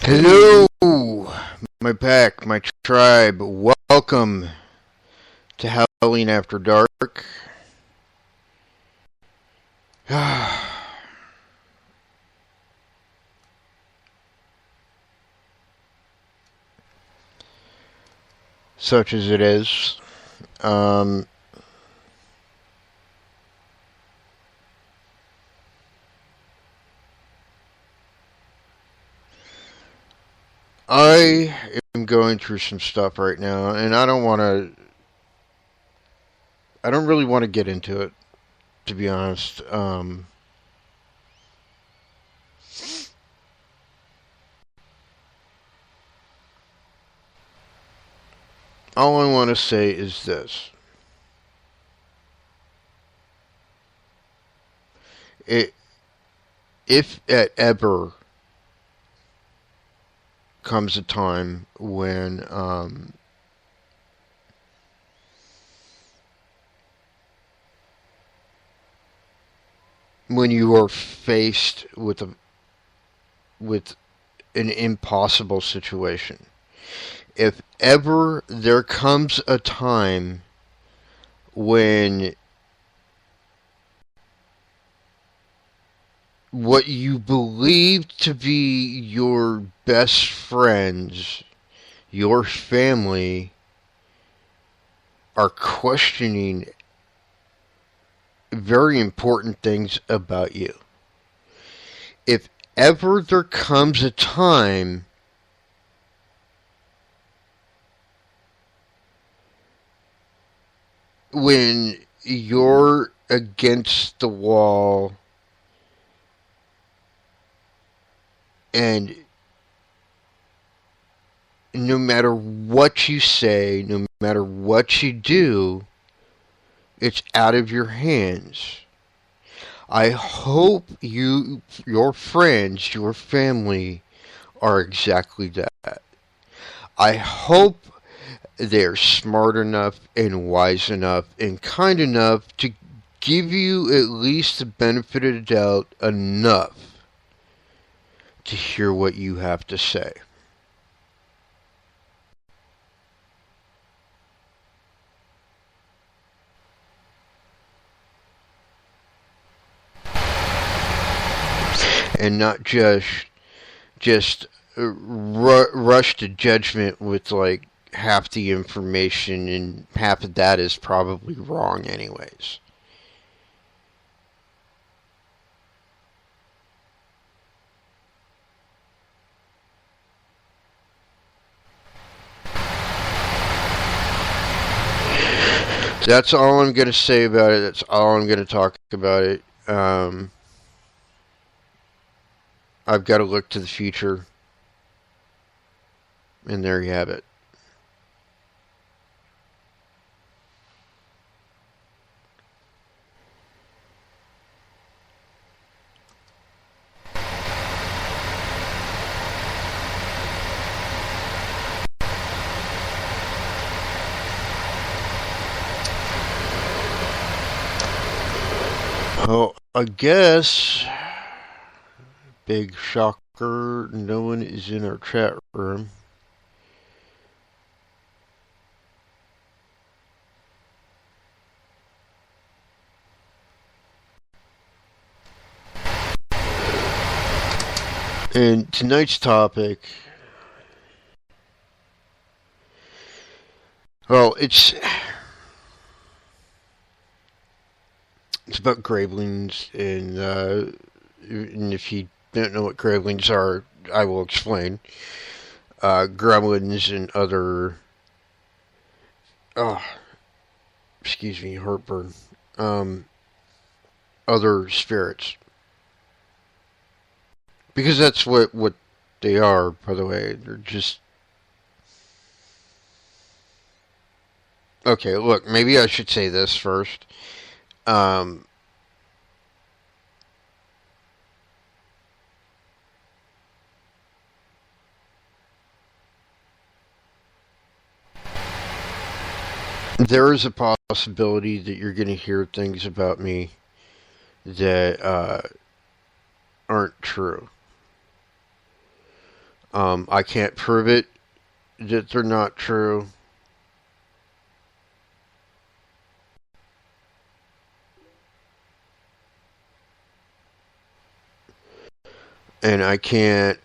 Hello, my pack, my tribe. Welcome to Howling After Dark. Such as it is. I am going through some stuff right now, and I don't really want to get into it, to be honest. All I want to say is this. If it ever comes a time when you are faced with an impossible situation. If ever there comes a time when what you believe to be your best friends, your family, are questioning very important things about you. If ever there comes a time when you're against the wall and no matter what you say, no matter what you do, it's out of your hands. I hope your friends, your family are exactly that. I hope they're smart enough and wise enough and kind enough to give you at least the benefit of the doubt enough to hear what you have to say. And not just rush to judgment with like half the information, and half of that is probably wrong anyways. That's all I'm going to say about it. That's all I'm going to talk about it. I've got to look to the future. And there you have it. Oh, I guess, big shocker, no one is in our chat room. And tonight's topic, well, it's about Gremlins, and if you don't know what Gremlins are, I will explain. Gremlins and other, excuse me, heartburn, other spirits. Because that's what they are, by the way. They're just... Okay, look, maybe I should say this first. There is a possibility that you're going to hear things about me that aren't true. I can't prove it that they're not true. And I can't,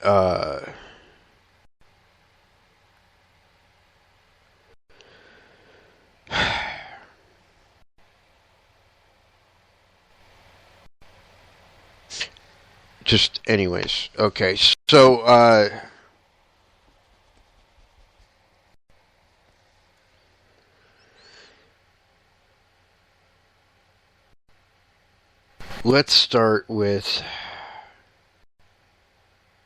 just, anyways. Okay, so, let's start with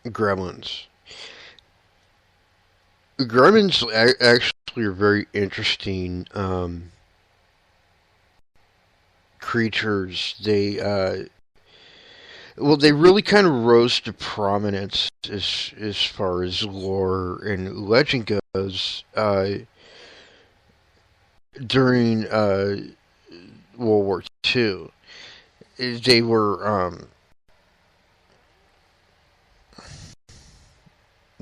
Gremlins. Gremlins actually are very interesting creatures. They really kind of rose to prominence as far as lore and legend goes during World War II. They were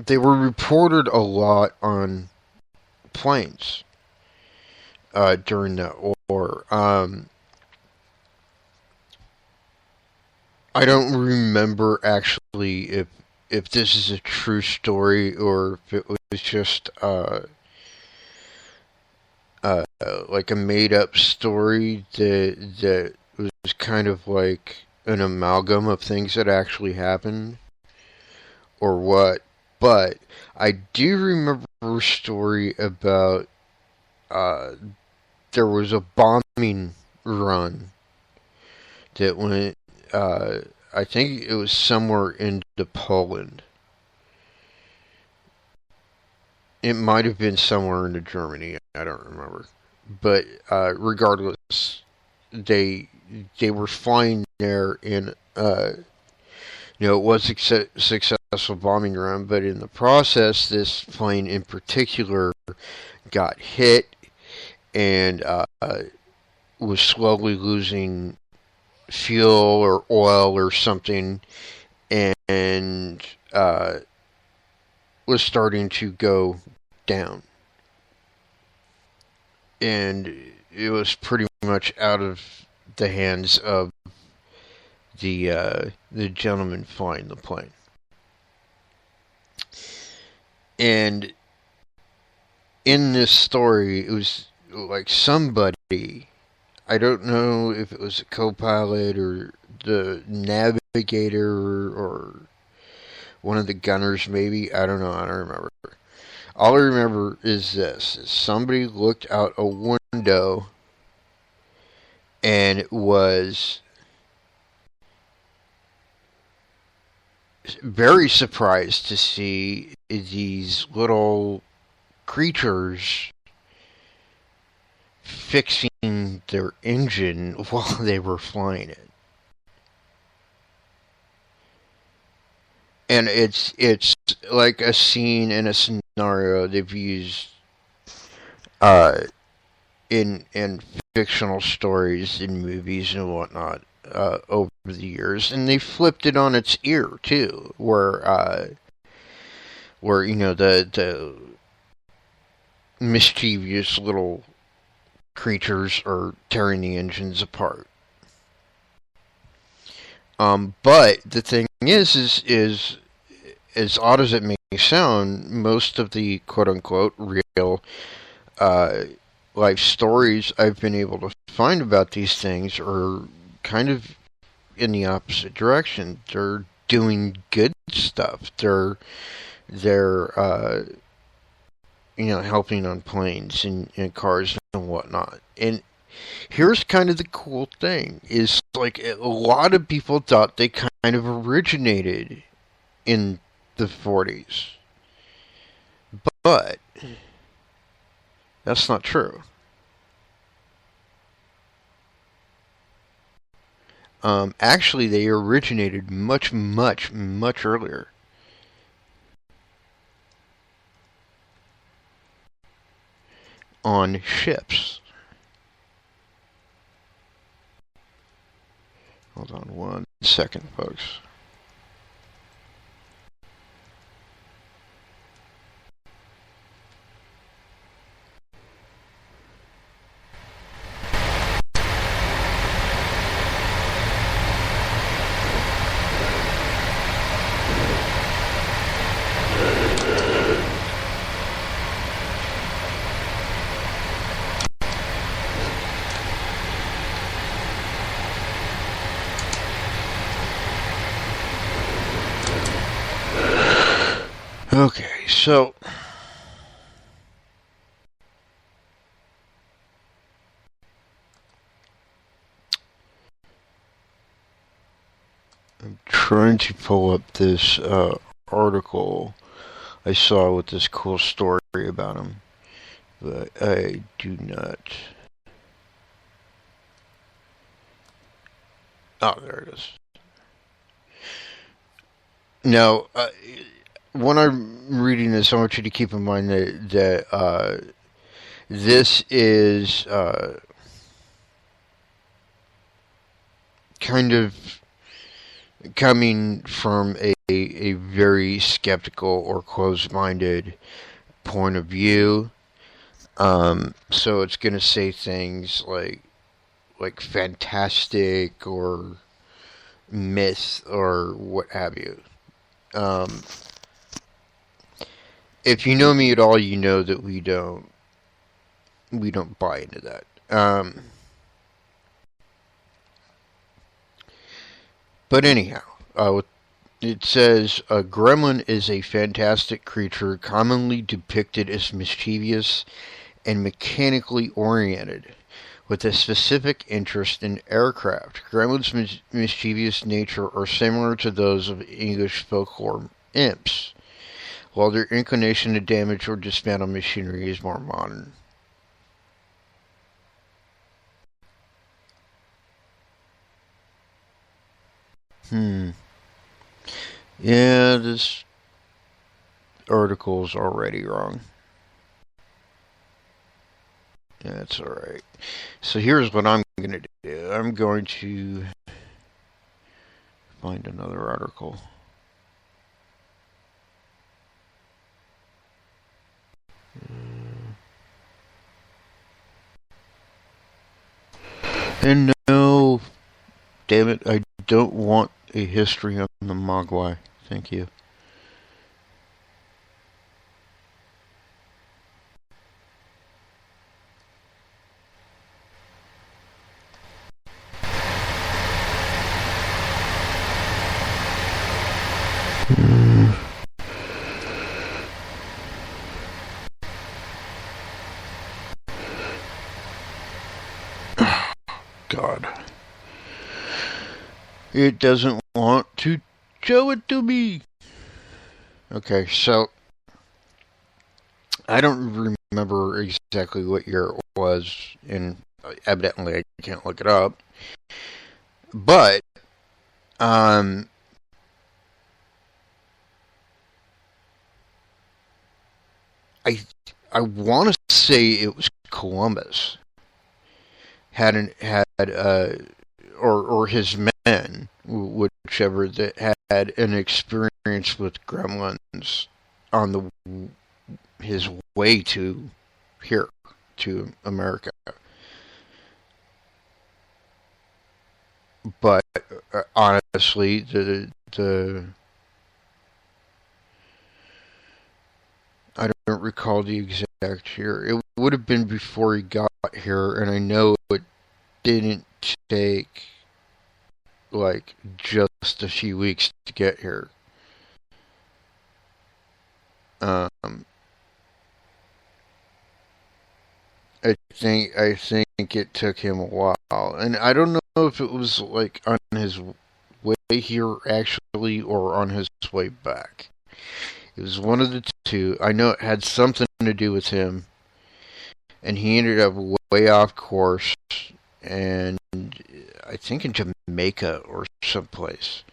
reported a lot on planes during that war. I don't remember actually if this is a true story or if it was just like a made up story that was kind of like an amalgam of things that actually happened or what. But I do remember a story about uh, there was a bombing run that went. I think it was somewhere into Poland. It might have been somewhere into Germany. I don't remember. But regardless, they they were flying there in it was a successful bombing run, but in the process, this plane in particular got hit and was slowly losing fuel or oil or something, and was starting to go down. And it was pretty much out of the hands of the gentleman flying the plane. And in this story, it was like somebody, I don't know if it was a co-pilot or the navigator or one of the gunners, maybe. I don't know. I don't remember. All I remember is this: is somebody looked out a window and was very surprised to see these little creatures fixing their engine while they were flying it. And it's like a scene in a scenario they've used uh, in fictional stories, in movies and whatnot over the years, and they flipped it on its ear too, where the mischievous little creatures are tearing the engines apart. But the thing is as odd as it may sound, most of the quote unquote real uh, life stories I've been able to find about these things are kind of in the opposite direction. They're doing good stuff. They're helping on planes and cars and whatnot. And here's kind of the cool thing is like a lot of people thought they kind of originated in the 40s, but that's not true. Actually, they originated much, much, much earlier on ships. Hold on one second, folks. Okay, so I'm trying to pull up this article I saw with this cool story about him, but I do not. Oh, there it is. Now, when I'm reading this, I want you to keep in mind that this is kind of coming from a very skeptical or closed-minded point of view. So it's going to say things like fantastic or myth or what have you. Um, if you know me at all, you know that we don't buy into that. But anyhow, it says a gremlin is a fantastic creature commonly depicted as mischievous and mechanically oriented, with a specific interest in aircraft. Gremlins' mischievous nature are similar to those of English folklore imps, while their inclination to damage or dismantle machinery is more modern. Yeah, this article's already wrong. That's alright. So here's what I'm going to do. I'm going to find another article. And no, damn it, I don't want a history on the Mogwai. Thank you. God. It doesn't want to show it to me. Okay, so I don't remember exactly what year it was, and evidently I can't look it up. But um, I I want to say it was Columbus had or his men, whichever, that had an experience with gremlins on his way to here to America. But honestly, the I don't recall the exact year. It would have been before he got here, and I know it didn't take like just a few weeks to get here. Um, I think it took him a while, and I don't know if it was like on his way here actually or on his way back. It was one of the two. I know it had something to do with him, and he ended up way off course, and I think in Jamaica or someplace.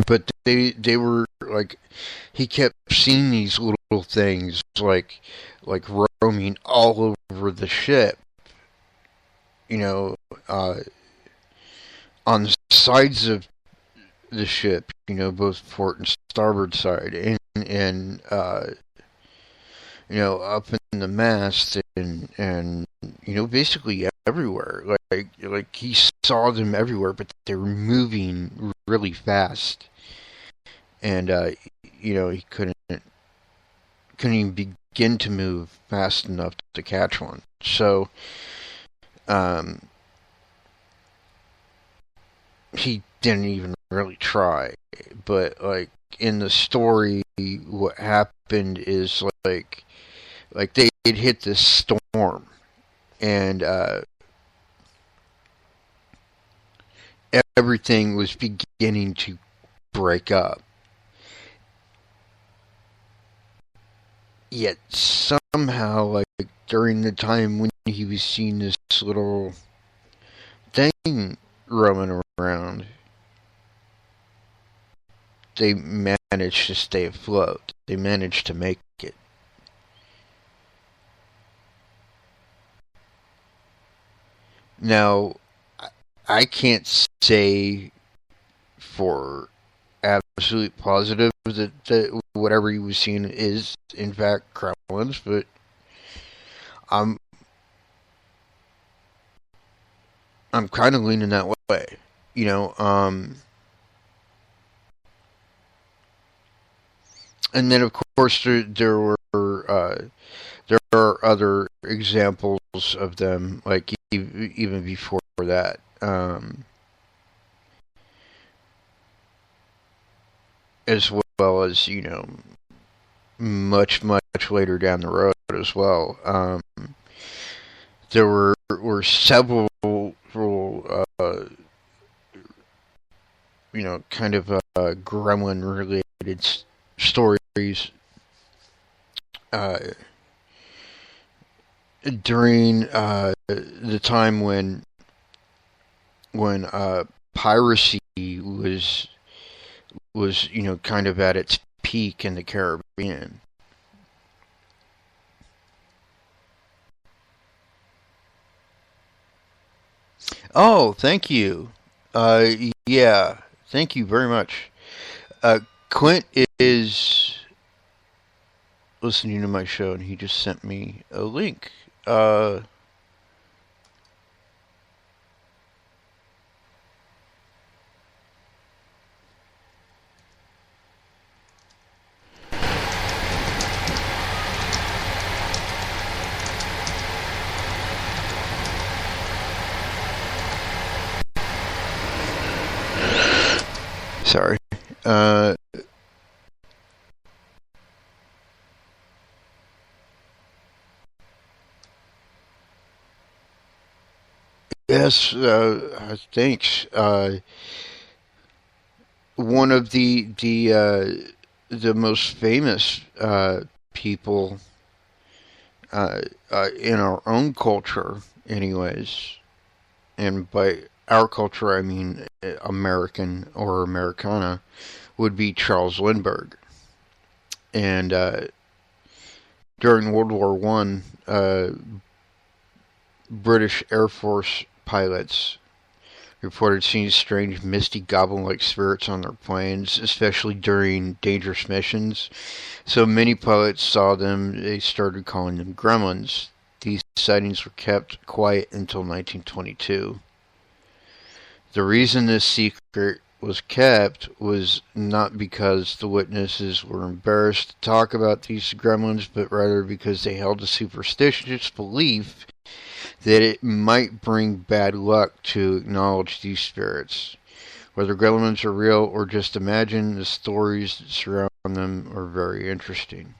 But they were like, he kept seeing these little things like roaming all over the ship, you know, uh, on the sides of the ship, both port and starboard side, and up in the mast, and basically everywhere. Like he saw them everywhere, but they were moving really fast, and he couldn't even begin to move fast enough to catch one. So um, he didn't even really try. But like in the story, what happened is like they had hit this storm, and everything was beginning to break up. Yet somehow, like during the time when he was seeing this little thing roaming around, they managed to stay afloat. They managed to make it. Now, I can't say for absolute positive that whatever he was seeing is in fact Gremlins, but I'm I'm kind of leaning that way. You know, and then of course there are other examples of them, like even before that. As well as much later down the road as well. There were several kind of gremlin related stories uh, during the time when piracy was kind of at its peak in the Caribbean. Oh, thank you. Yeah, thank you very much. Clint is listening to my show, and he just sent me a link. Sorry. Yes, thanks. One of the most famous people in our own culture, anyways, and by our culture I mean American or Americana, would be Charles Lindbergh. And during World War One, British Air Force pilots reported seeing strange, misty, goblin-like spirits on their planes, especially during dangerous missions. So many pilots saw them, they started calling them Gremlins. These sightings were kept quiet until 1922. The reason this secret was kept was not because the witnesses were embarrassed to talk about these gremlins, but rather because they held a superstitious belief that it might bring bad luck to acknowledge these spirits. Whether gremlins are real or just imagined, the stories that surround them are very interesting.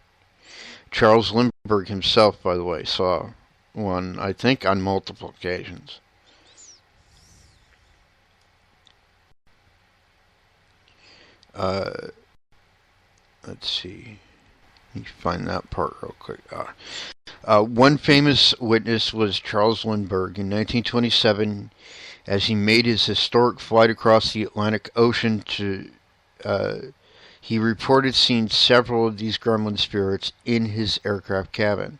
Charles Lindbergh himself, by the way, saw one, I think, on multiple occasions. Let's see. Let me find that part real quick. One famous witness was Charles Lindbergh in 1927, as he made his historic flight across the Atlantic Ocean he reported seeing several of these gremlin spirits in his aircraft cabin.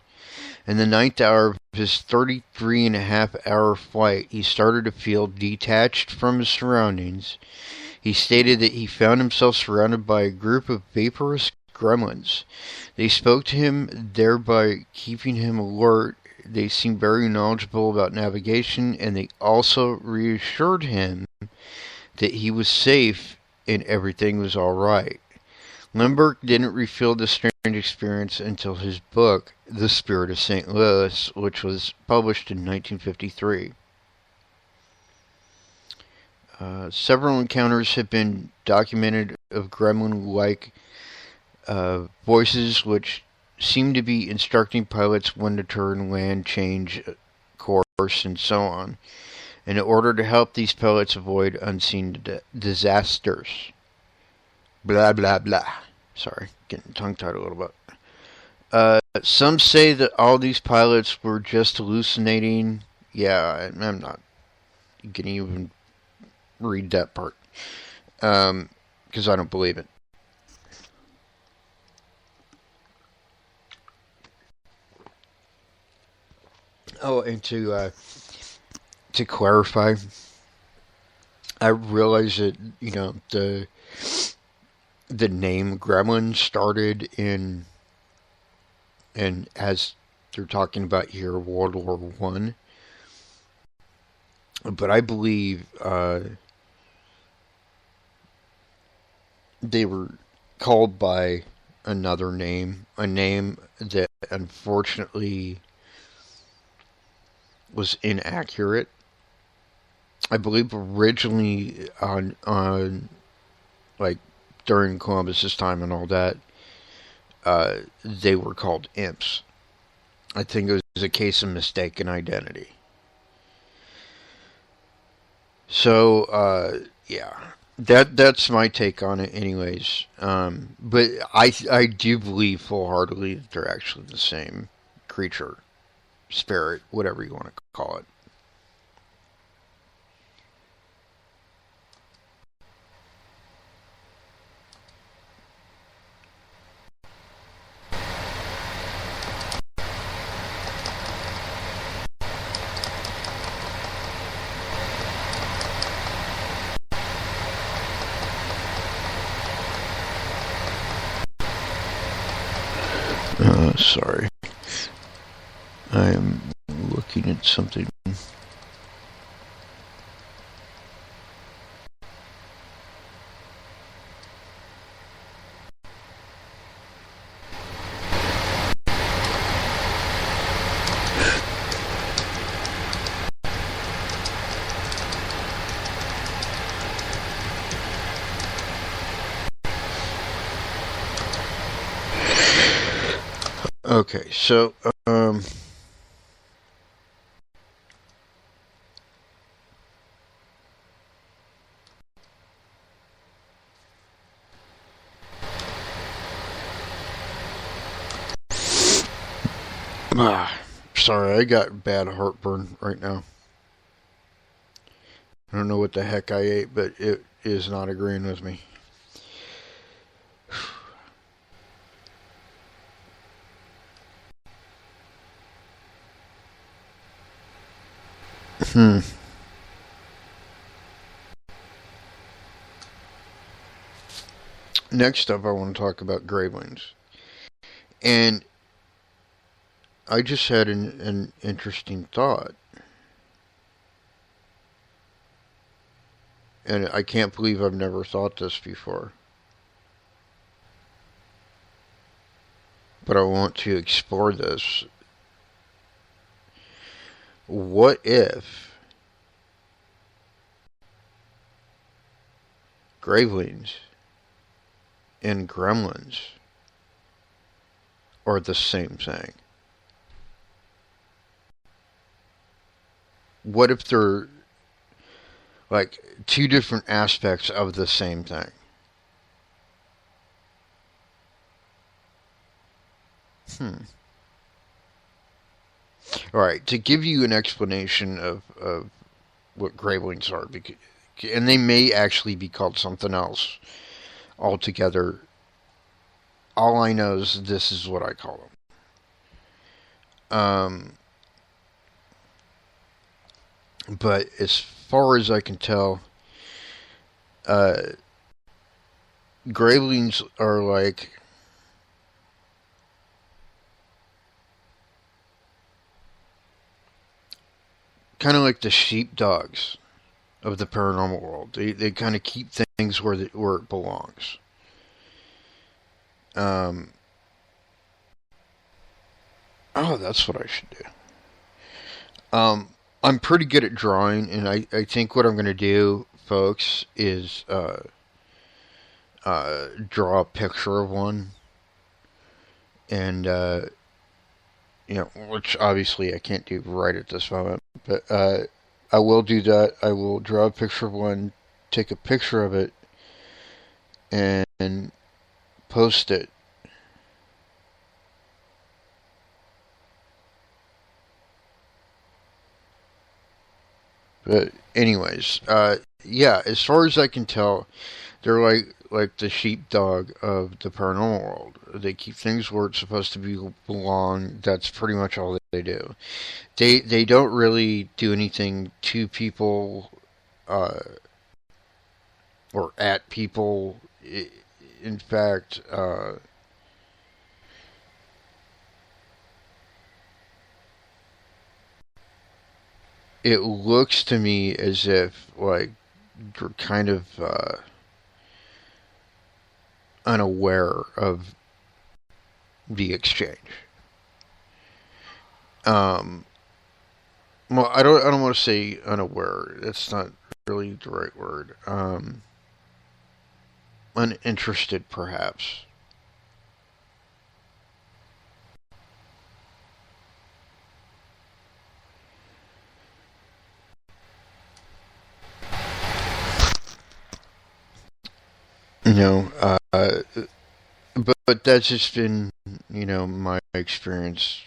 In the ninth hour of his 33-and-a-half-hour flight, he started to feel detached from his surroundings. He stated that he found himself surrounded by a group of vaporous gremlins. They spoke to him, thereby keeping him alert. They seemed very knowledgeable about navigation, and they also reassured him that he was safe and everything was alright. Lindbergh didn't reveal the strange experience until his book, The Spirit of St. Louis, which was published in 1953. Several encounters have been documented of gremlin-like voices which seem to be instructing pilots when to turn, land, change course, and so on, in order to help these pilots avoid unseen disasters. Blah, blah, blah. Sorry, getting tongue-tied a little bit. Some say that all these pilots were just hallucinating. Yeah, I'm not going to even read that part, because I don't believe it. Oh, and to clarify, I realize that the name Gremlin started in, and as they're talking about here, World War One. But I believe they were called by another name, a name that unfortunately was inaccurate. I believe originally on like during Columbus's time and all that, they were called imps. I think it was a case of mistaken identity. So yeah, that's my take on it, anyways. But I do believe full-heartedly that they're actually the same creature, spirit, whatever you want to call it. Sorry. I am looking at something. Okay, so sorry, I got bad heartburn right now. I don't know what the heck I ate, but it is not agreeing with me. Next up, I want to talk about Gremlins. And I just had an interesting thought. And I can't believe I've never thought this before. But I want to explore this. What if Gravelings and Gremlins are the same thing? What if they're like two different aspects of the same thing? Alright, to give you an explanation of what Gravelings are, and they may actually be called something else altogether. All I know is this is what I call them. But as far as I can tell, uh, Gremlins are like kind of like the sheepdogs of the paranormal world. They kind of keep things where it belongs. Um, oh, that's what I should do. Um, I'm pretty good at drawing, and I think what I'm going to do, folks, is draw a picture of one, and which obviously I can't do right at this moment, but I will do that. I will draw a picture of one, take a picture of it, and post it. But anyways, yeah, as far as I can tell, they're like the sheepdog of the paranormal world. They keep things where it's supposed to belong. That's pretty much all they do. They don't really do anything to people uh, or at people. In fact, it looks to me as if like you're kind of unaware of the exchange. Um, well, I don't want to say unaware. That's not really the right word. Uninterested, perhaps. You know, but that's just been my experience.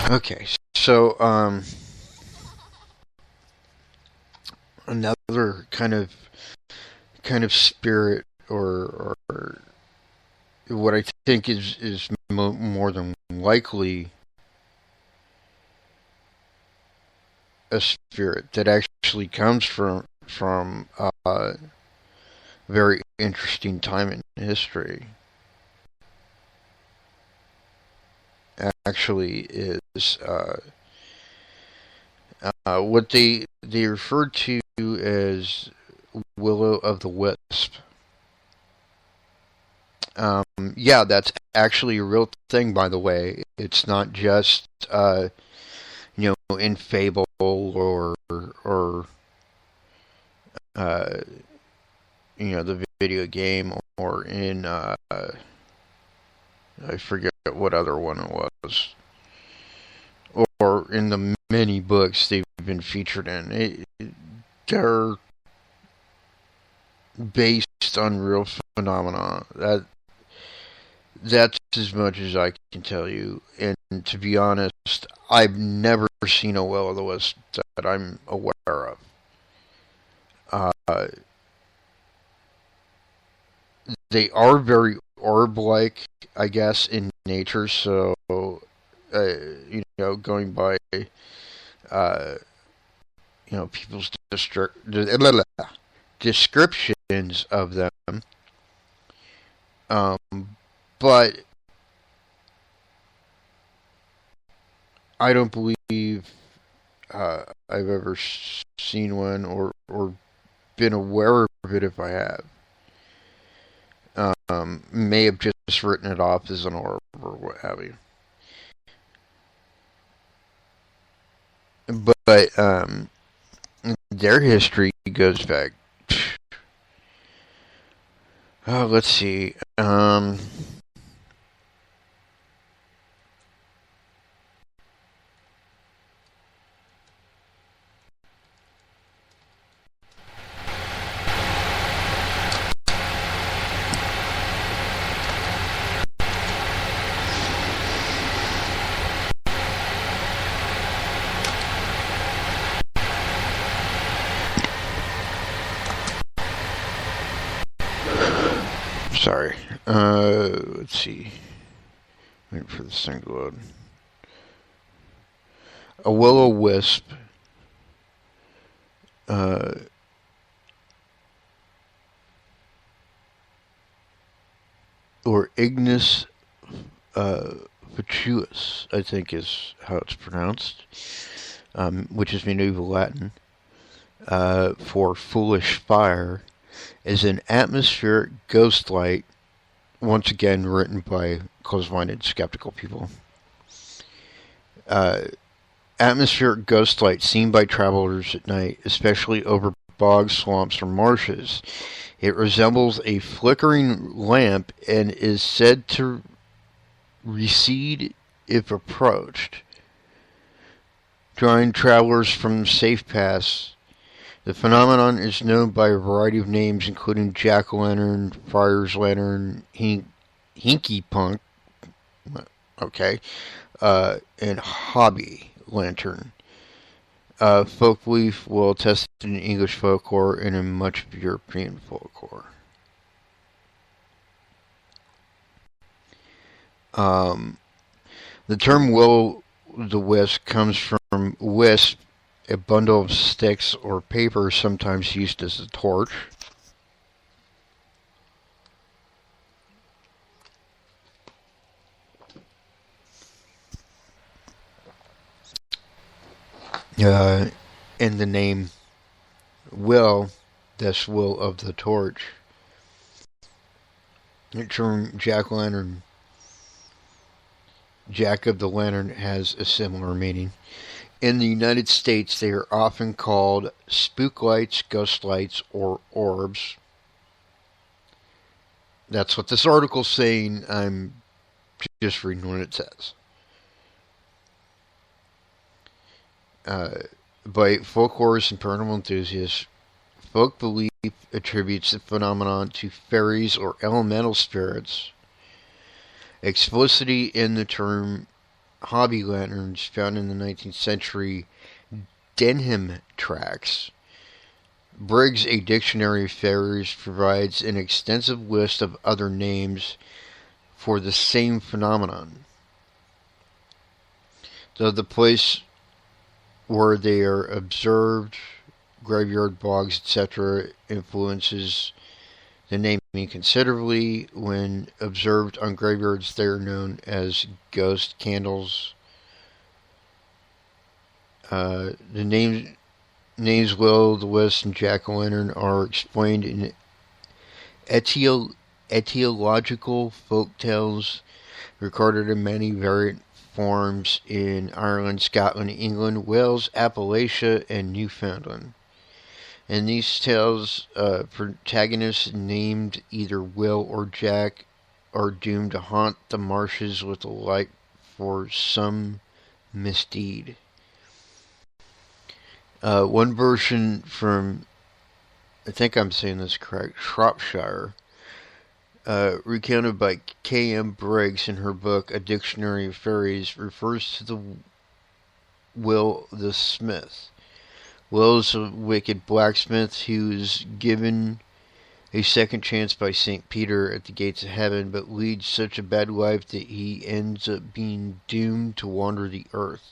Okay, so another kind of spirit or what I think is more than likely a spirit that actually comes from a very interesting time in history. Actually, is what they refer to as Willow of the Wisp. Yeah, that's actually a real thing, by the way. It's not just in fable or uh, the video game or in I forget what other one it was, or in the many books they've been featured in. They're based on real phenomena. That's as much as I can tell you. And to be honest, I've never seen a will o' the wisp that I'm aware of. Uh, they are very orb-like, I guess, in nature. So, going by, uh, people's descriptions of them. Um, but I don't believe I've ever seen one or been aware of it if I have. May have just written it off as an orb or what have you. But their history goes back. Oh, let's see. Let's see. Wait for this thing to load. A will-o-wisp. Or Ignis fatuus, I think is how it's pronounced, which is medieval Latin, for foolish fire, is an atmospheric ghost light, once again written by close-minded, skeptical people. Atmospheric ghost light seen by travelers at night, especially over bogs, swamps, or marshes. It resembles a flickering lamp and is said to recede if approached, drawing travelers from safe paths. The phenomenon is known by a variety of names, including jack-o'-lantern, friar's lantern, hinky punk, and hobby lantern. Folk belief well tested in English folklore and in much of European folklore. The term will-o'-the-wisp comes from wisp, a bundle of sticks or paper sometimes used as a torch. And the name will, thus will of the torch. The term jack-o'-lantern, Jack of the Lantern, has a similar meaning. In the United States, they are often called spook lights, ghost lights, or orbs. That's what this article's saying. I'm just reading what it says. By folklorists and paranormal enthusiasts, folk belief attributes the phenomenon to fairies or elemental spirits. Explicitly in the term hobby lanterns found in the 19th century Denham tracts. Briggs, a dictionary of fairies, provides an extensive list of other names for the same phenomenon. Though the place where they are observed, graveyard, bogs, etc., influences the naming considerably. When observed on graveyards, they are known as ghost candles. The names will-o'-the-wisp and jack-o'-lantern are explained in etiological folk tales recorded in many variant forms in Ireland, Scotland, England, Wales, Appalachia, and Newfoundland. In these tales, protagonists named either Will or Jack are doomed to haunt the marshes with a light for some misdeed. One version from, I think I'm saying this correct, Shropshire, recounted by K.M. Briggs in her book A Dictionary of Fairies, refers to the Will the Smith. Will is a wicked blacksmith who is given a second chance by St. Peter at the gates of heaven, but leads such a bad life that he ends up being doomed to wander the earth.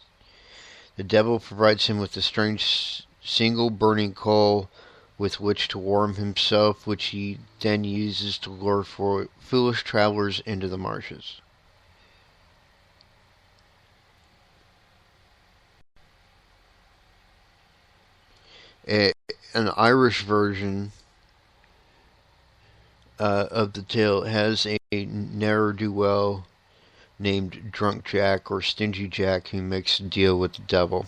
The devil provides him with a strange single burning coal with which to warm himself, which he then uses to lure foolish travelers into the marshes. An Irish version of the tale has a ne'er-do-well named Drunk Jack or Stingy Jack who makes a deal with the devil.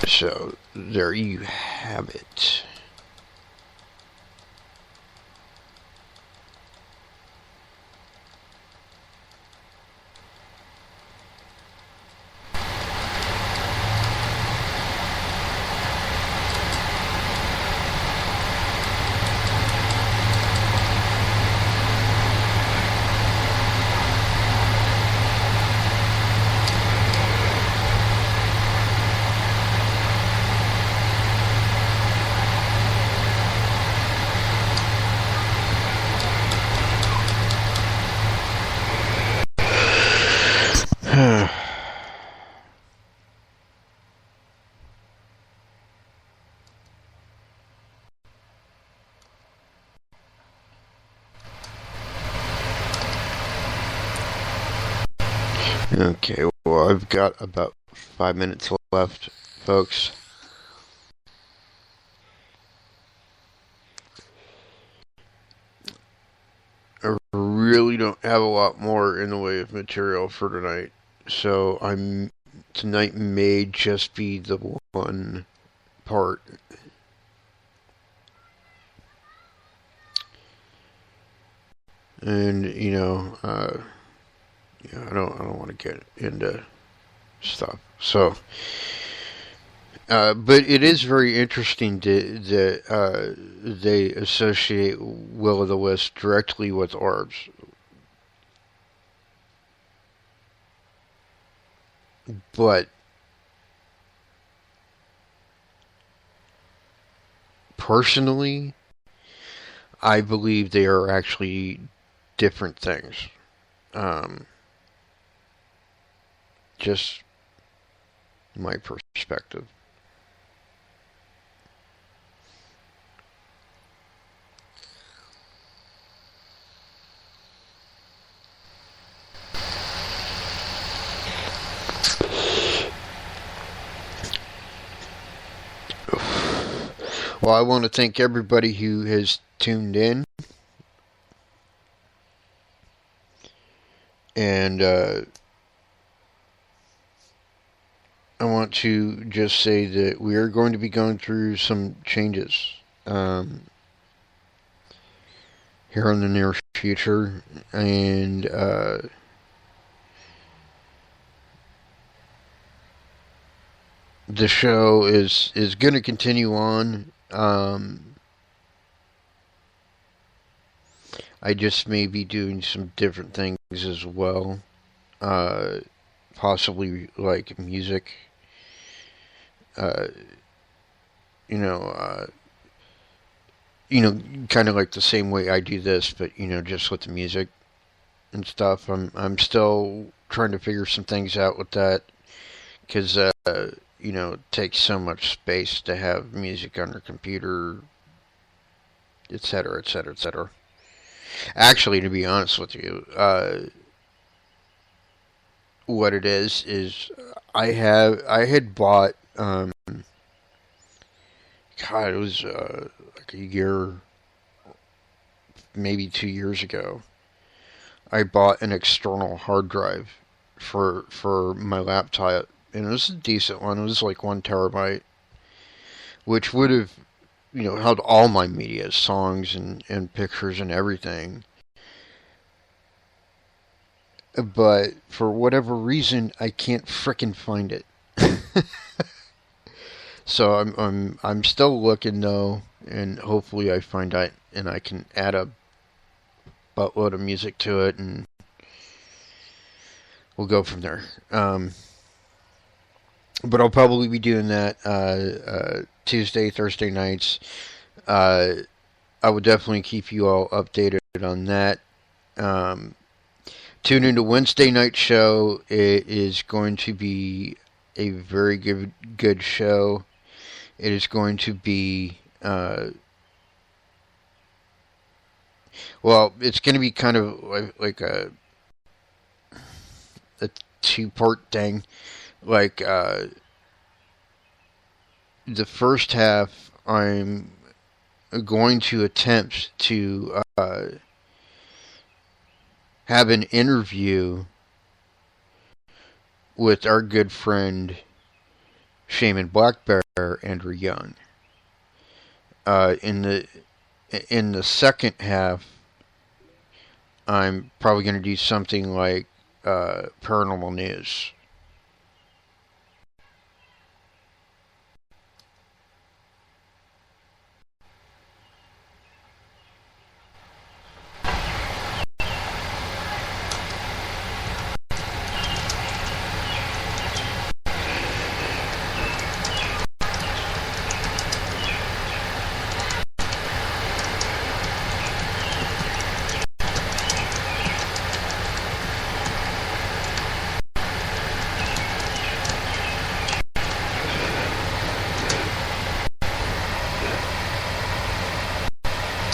So, there you have it. Okay, well, I've got about 5 minutes left, folks. I really don't have a lot more in the way of material for tonight, so tonight may just be the one part. And I don't want to get into stuff. So, but it is very interesting that they associate Will o' the Wisp directly with orbs. But personally, I believe they are actually different things. Just my perspective. Well, I want to thank everybody who has tuned in. And I want to just say that we are going to be going through some changes here in the near future. And the show is going to continue on. I just may be doing some different things as well. Possibly like music. Kind of like the same way I do this, but just with the music and stuff. I'm still trying to figure some things out with that, because it takes so much space to have music on your computer, etc., etc., etc. Actually, to be honest with you, what it is I had bought God, it was like a year, maybe 2 years ago. I bought an external hard drive for my laptop, and it was a decent one. It was like 1 terabyte, which would have held all my media, songs and pictures and everything. But for whatever reason, I can't frickin' find it. So I'm still looking though, and hopefully I find it and I can add a buttload of music to it, and we'll go from there. But I'll probably be doing that Tuesday, Thursday nights. I would definitely keep you all updated on that. Tune into Wednesday night show. It is going to be a very good show. It is going to be it's going to be kind of like a 2-part thing. Like the first half, I'm going to attempt to have an interview with our good friend Shaman Black Bear, Andrew Young. In the second half, I'm probably going to do something like paranormal news.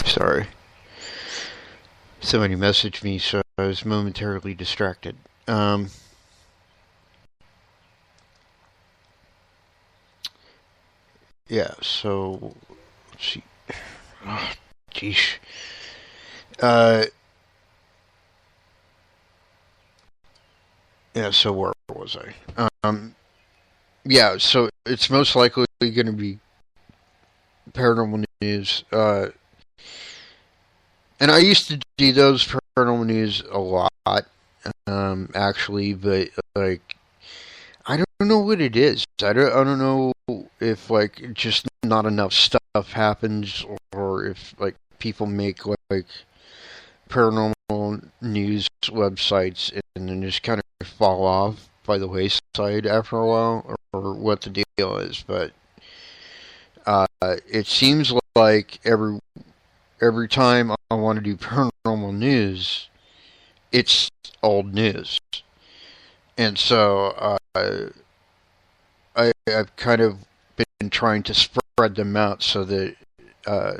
Sorry. Somebody messaged me, so I was momentarily distracted. yeah. So let's see. Oh, geesh. Uh, yeah. So where was I? Yeah. So it's most likely going to be paranormal news. And I used to do those paranormal news a lot, actually, but like I don't know what it is. I don't know if like just not enough stuff happens, or if like people make like paranormal news websites and then just kind of fall off by the wayside after a while, or what the deal is. But it seems like every time I want to do paranormal news, it's old news, and so I've kind of been trying to spread them out so that uh,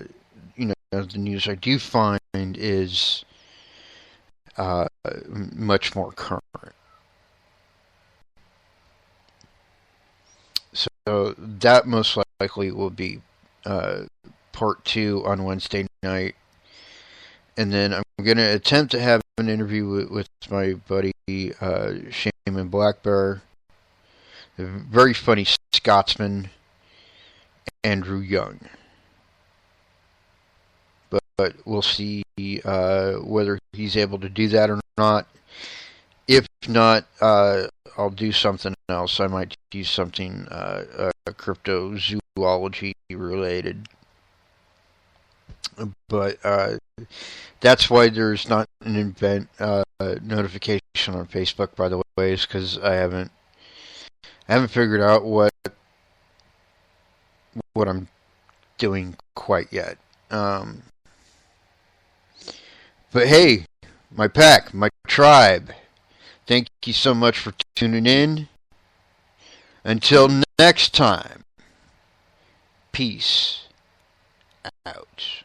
the news I do find is much more current. So that most likely will be uh, part two on Wednesday night, and then I'm going to attempt to have an interview with my buddy Shaman Black Bear, a very funny Scotsman, Andrew Young. But we'll see whether he's able to do that or not. If not, I'll do something else. I might do something cryptozoology related. But that's why there's not an event notification on Facebook, by the way, is because I haven't figured out what I'm doing quite yet. But hey, my pack, my tribe, thank you so much for tuning in. Until next time, peace out.